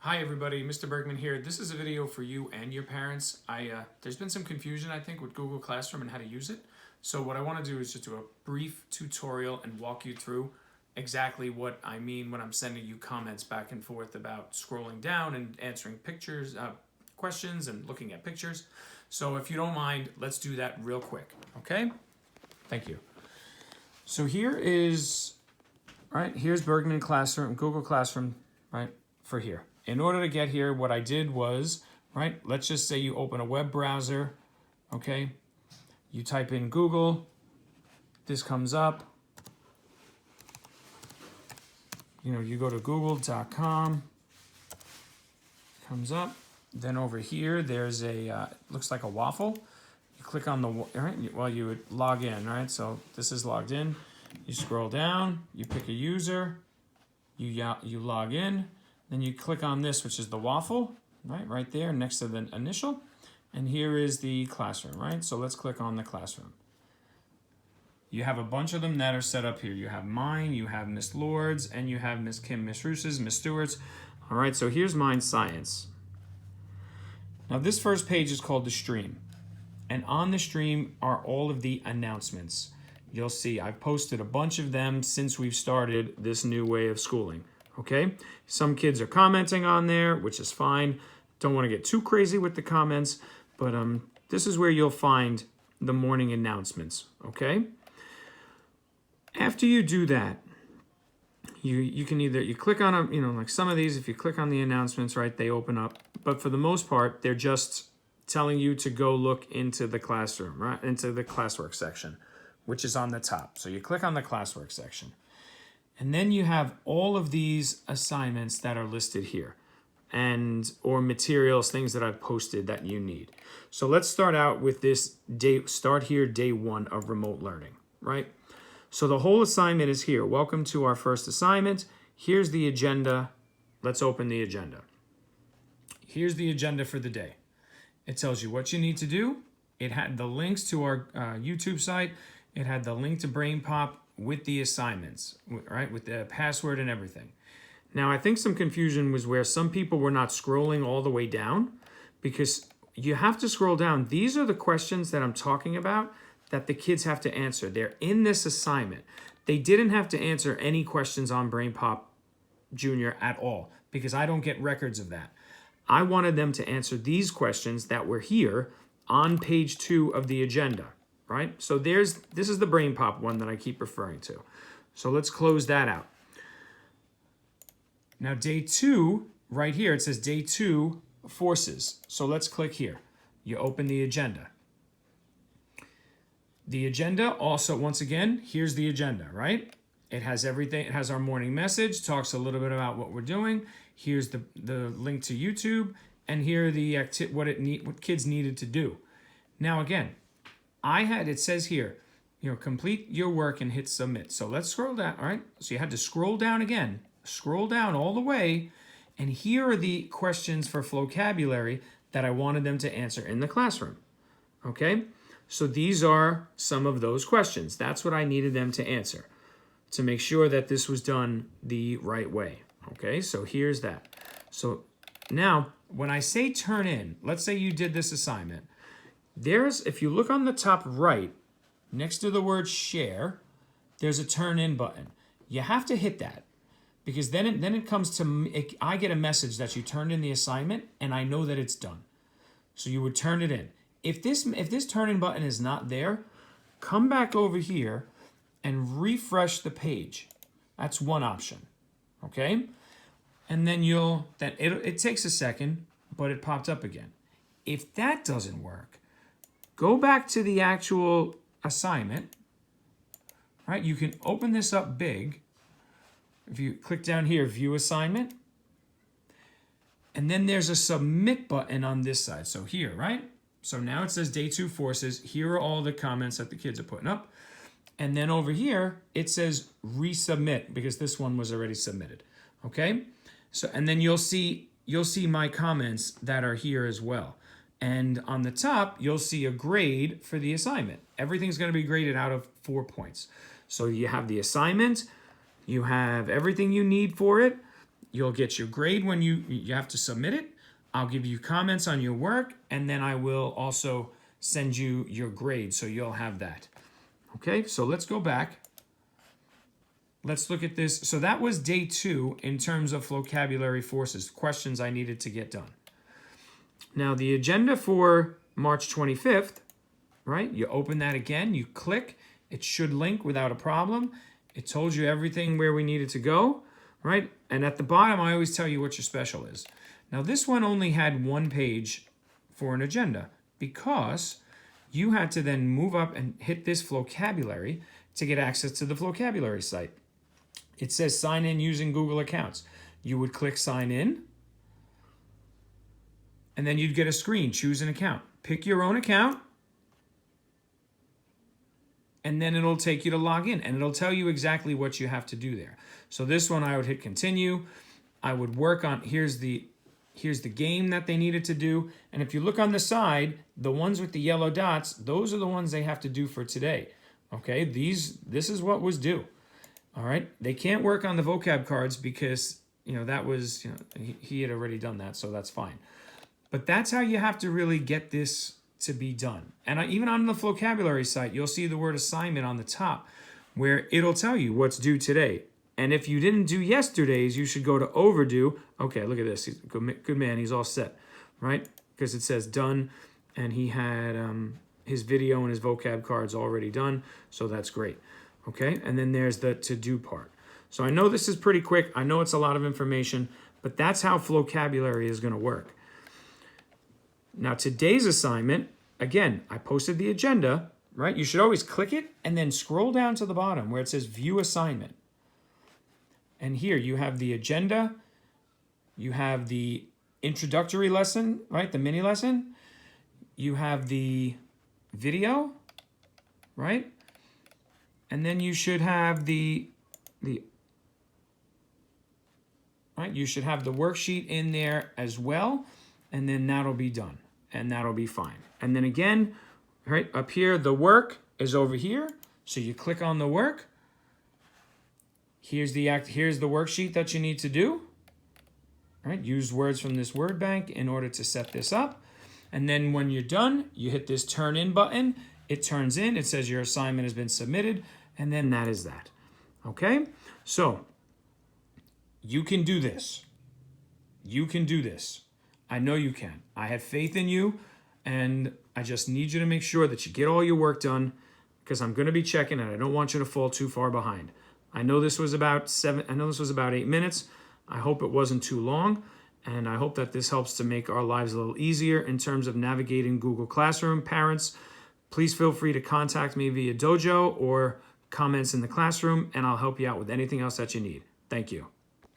Hi everybody, Mr. Bergman here. This is a video for you and your parents. There's been some confusion, I think, with Google Classroom and how to use it. So what I want to do is just do a brief tutorial and walk you through exactly what I mean when I'm sending you comments back and forth about scrolling down and answering questions and looking at pictures. So if you don't mind, let's do that real quick, okay? Thank you. So here's Bergman Classroom, Google Classroom, right, for here. In order to get here, what I did was, right, let's just say you open a web browser, okay? You type in Google, this comes up. You go to google.com, comes up. Then over here, there's looks like a waffle. You click on you would log in, right? So this is logged in. You scroll down, you pick a user, you log in. Then you click on this, which is the waffle, right there next to the initial. And here is the classroom, right? So let's click on the classroom. You have a bunch of them that are set up here. You have mine, you have Miss Lord's, and you have Miss Kim, Miss Roos's, Miss Stewart's. All right, so here's mine, science. Now this first page is called the stream. And on the stream are all of the announcements. You'll see I've posted a bunch of them since we've started this new way of schooling. Okay, some kids are commenting on there, which is fine. Don't want to get too crazy with the comments, but this is where you'll find the morning announcements, okay? After you do that, you can you click on them, like some of these, if you click on the announcements, right, they open up. But for the most part, they're just telling you to go look into the classroom, right, into the classwork section, which is on the top. So you click on the classwork section. And then you have all of these assignments that are listed here or materials, things that I've posted that you need. So let's start out with this day 1 of remote learning, right? So the whole assignment is here. Welcome to our first assignment. Here's the agenda. Let's open the agenda. Here's the agenda for the day. It tells you what you need to do. It had the links to our YouTube site. It had the link to BrainPop with the assignments, right, with the password and everything. Now, I think some confusion was where some people were not scrolling all the way down, because you have to scroll down. These are the questions that I'm talking about that the kids have to answer. They're in this assignment. They didn't have to answer any questions on BrainPop Junior at all, because I don't get records of that. I wanted them to answer these questions that were here on page 2 of the agenda. Right? So this is the BrainPop one that I keep referring to. So let's close that out. Now day 2, right here, it says day 2 forces. So let's click here. You open the agenda. The agenda also, once again, here's the agenda, right? It has everything. It has our morning message, talks a little bit about what we're doing. Here's the link to YouTube, and here are the what kids needed to do. Now again, it says here, complete your work and hit submit. So let's scroll down, all right? So you had to scroll down again, scroll down all the way, and here are the questions for vocabulary that I wanted them to answer in the classroom, okay? So these are some of those questions. That's what I needed them to answer to make sure that this was done the right way, okay? So here's that. So now, when I say turn in, let's say you did this assignment. If you look on the top right, next to the word share, there's a turn in button. You have to hit that, because then it comes to, I get a message that you turned in the assignment and I know that it's done. So you would turn it in. If this turn in button is not there, come back over here and refresh the page. That's one option, okay? And then it takes a second, but it popped up again. If that doesn't work, go back to the actual assignment, right? You can open this up big. If you click down here, view assignment, and then there's a submit button on this side. So here, right? So now it says day 2 forces. Here are all the comments that the kids are putting up. And then over here, it says resubmit, because this one was already submitted, okay? So, and then you'll see my comments that are here as well. And on the top, you'll see a grade for the assignment. Everything's going to be graded out of 4 points. So you have the assignment, you have everything you need for it, You'll get your grade when you have to submit it. I'll give you comments on your work, and then I will also send you your grade, so you'll have that. Okay, so let's go back. Let's look at this. So that was day 2 in terms of vocabulary forces, questions I needed to get done. Now the agenda for March 25th, right? You open that again, you click, it should link without a problem. It told you everything where we needed to go, right? And at the bottom, I always tell you what your special is. Now this one only had 1 page for an agenda because you had to then move up and hit this vocabulary to get access to the vocabulary site. It says sign in using Google accounts. You would click sign in, and then you'd get a screen, choose an account. Pick your own account, and then it'll take you to log in, and it'll tell you exactly what you have to do there. So this one, I would hit continue. I would work on, here's the game that they needed to do. And if you look on the side, the ones with the yellow dots, those are the ones they have to do for today. Okay, this is what was due. All right, they can't work on the vocab cards because, that was, he had already done that, so that's fine. But that's how you have to really get this to be done. And even on the vocabulary site, you'll see the word assignment on the top where it'll tell you what's due today. And if you didn't do yesterday's, you should go to overdue. Okay, look at this. He's good man. He's all set, right? Because it says done, and he had his video and his vocab cards already done, so that's great. Okay, and then there's the to-do part. So I know this is pretty quick. I know it's a lot of information, but that's how vocabulary is going to work. Now, today's assignment, again, I posted the agenda, right? You should always click it and then scroll down to the bottom where it says View Assignment. And here you have the agenda, you have the introductory lesson, right? The mini lesson. You have the video, right? And then you should have right? You should have the worksheet in there as well, and then that'll be done, and that'll be fine. And then again, right up here, the work is over here. So you click on the work. Here's the worksheet that you need to do. Right? Use words from this word bank in order to set this up. And then when you're done, you hit this turn in button. It turns in, it says your assignment has been submitted, and then that is that. Okay? So you can do this. You can do this. I know you can. I have faith in you, and I just need you to make sure that you get all your work done because I'm going to be checking and I don't want you to fall too far behind. I know this was about 8 minutes. I hope it wasn't too long, and I hope that this helps to make our lives a little easier in terms of navigating Google Classroom. Parents, please feel free to contact me via Dojo or comments in the classroom, and I'll help you out with anything else that you need. Thank you.